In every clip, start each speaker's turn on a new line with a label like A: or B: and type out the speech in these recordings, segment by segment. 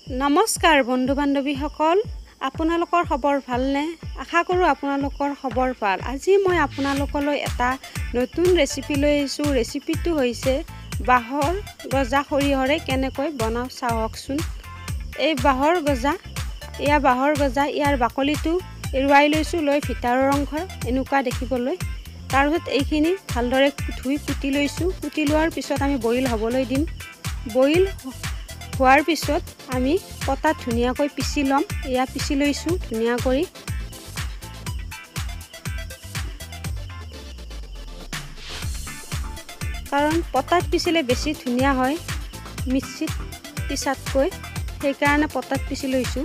A: नमस्कार बंधु बान्धवी सकल आपनालोকৰ खबर ভালনে आशा करूँ आपनालोকৰ खबर ভাল আজি মই आपनालोকলৈ এটা নতুন ৰেচিপি লৈ আহিছো ৰেচিপিটো হৈছে বাহৰ গজা খৰিহৰে কেনেকৈ বনাও চাওকচোন এই বাহৰ গজা ইয়াৰ বাকলিটো এৰুৱাই লৈছো লৈ ভিতৰৰ অংশ এনেকুৱা দেখিবলৈ তাৰ পিছত এইখিনি ভালদৰে ধুই কুটি লৈছো কুটি লোৱাৰ পিছত আমি বইল হ'বলৈ দিম বইল হোৱাৰ পিছত আমি পটাত ধুনিয়াকৈ পিছি লম ইয়া পিছি লৈছো ধুনিয়া কৰি কাৰণ পটাত পিছিলে বেছি ধুনিয়া হয় মিক্সিত পিছাতকৈ সেই কাৰণে পটাত পিছি লৈছো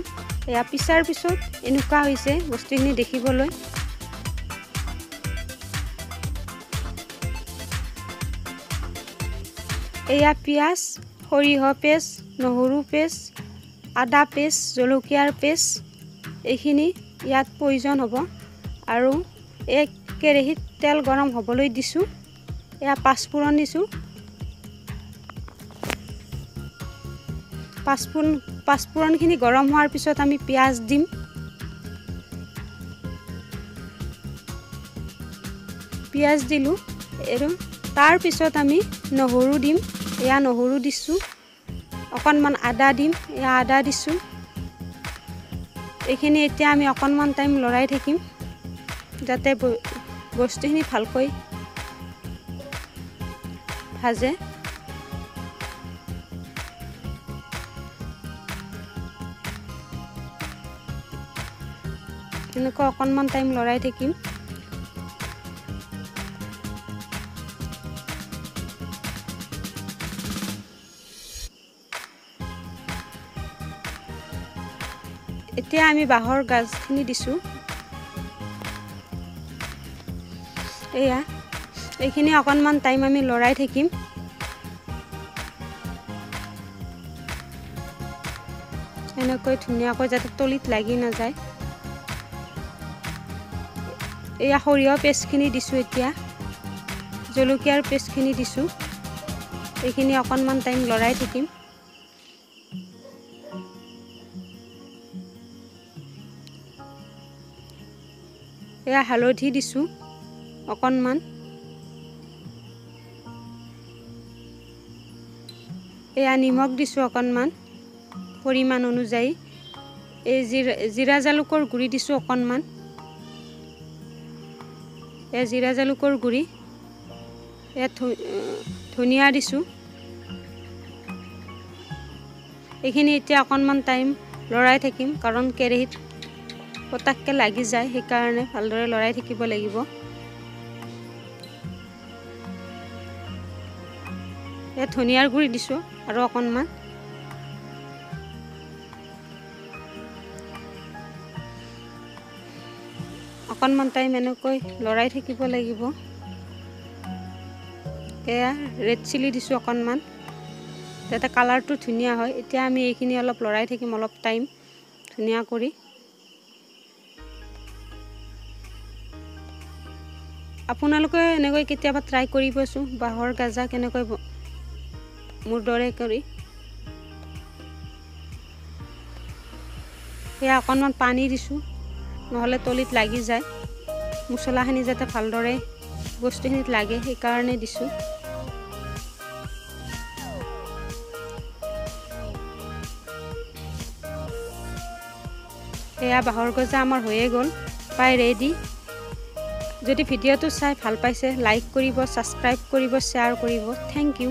A: ইয়া পিছাৰ পিছত এনেকুৱা হৈছে বস্তুখিনি দেখিবলৈ এয়া পিয়াজ খৰিহ পেষ্ট নহৰু পেষ্ট আদা পেষ্ট জলকীয়াৰ পেষ্ট এইখিনি ইয়াত প্ৰয়োজন হ'ব আৰু এক কেৰাহীত তেল গৰম হ'বলৈ দিছো এয়া পাঁচফোৰণ দিছো পাঁচফোৰণখিনি গৰম হোৱাৰ পিছত আমি পিয়াজ দিম পিয়াজ দিলো আৰু তাৰ পিছত আমি নহৰু দিম এয়া নহৰু দিছো অকনমান আদা দিম এয়া আদা দিছো এইখিনি এতিয়া আমি অকনমান টাইম লৰাই থাকিম যাতে বস্তুখিনি ভালকৈ ভাজে এনেকৈ অকনমান টাইম লৰাই থাকিম এতিয়া আমি বাহৰ গাজখিনি দিছো এয়া এইখিনি অকনমান টাইম আমি লৰাই থাকিম এনেকৈ ধুনিয়াকৈ যাতে তলিত লাগি না যায় এয়া সৰিয়হ পেষ্টখিনি দিছো এতিয়া জলকীয়াৰ পেষ্টখিনি দিছো এইখিনি অকনমান টাইম লৰাই থাকিম এয়া হালধি দিছো অকনমান এয়া নিমখ দিছো অকনমান পৰিমাণ অনুযায়ী এই জিৰা জালুকৰ গুৰি দিছো অকনমান এ জিৰা জালুকৰ গুৰি এ ধনিয়া দিছো এইখিনি এতিয়া অকনমান টাইম লৰাই থাকিম কাৰণ কেৰাহীত পটাককে লাগি যায় সেই কাৰণে ভালদৰে লৰাই থাকিব লাগিব এ ধনিয়াৰ গুৰি দিছো আৰু অকনমান অকনমান টাইম এনেকৈ লৰাই থাকিব লাগিব এয়া ৰেড চিলি দিছো অকনমান যাতে কালাৰটো ধুনিয়া হয় এতিয়া আমি এইখিনি অলপ লৰাই থাকিম অলপ টাইম ধুনিয়া কৰি আপোনালোকে এনেকৈ কেতিয়াবা ট্ৰাই কৰিবচোন বাহৰ গাজা কেনেকৈ মোৰ দৰে কৰি এয়া অকনমান পানী দিছো নহলে তলিত লাগি যায় মছলাখিনি যাতে ভালদৰে বস্তুখিনিত লাগে সেই কাৰণে দিছো এয়া বাহৰ গজা আমাৰ হৈয়ে গ'ল প্ৰায় ৰেডি যদি ভিডিঅ'টো চাই ভাল পাইছে লাইক কৰিব সাবস্ক্ৰাইব কৰিব শ্বেয়াৰ কৰিব থ্যাংক ইউ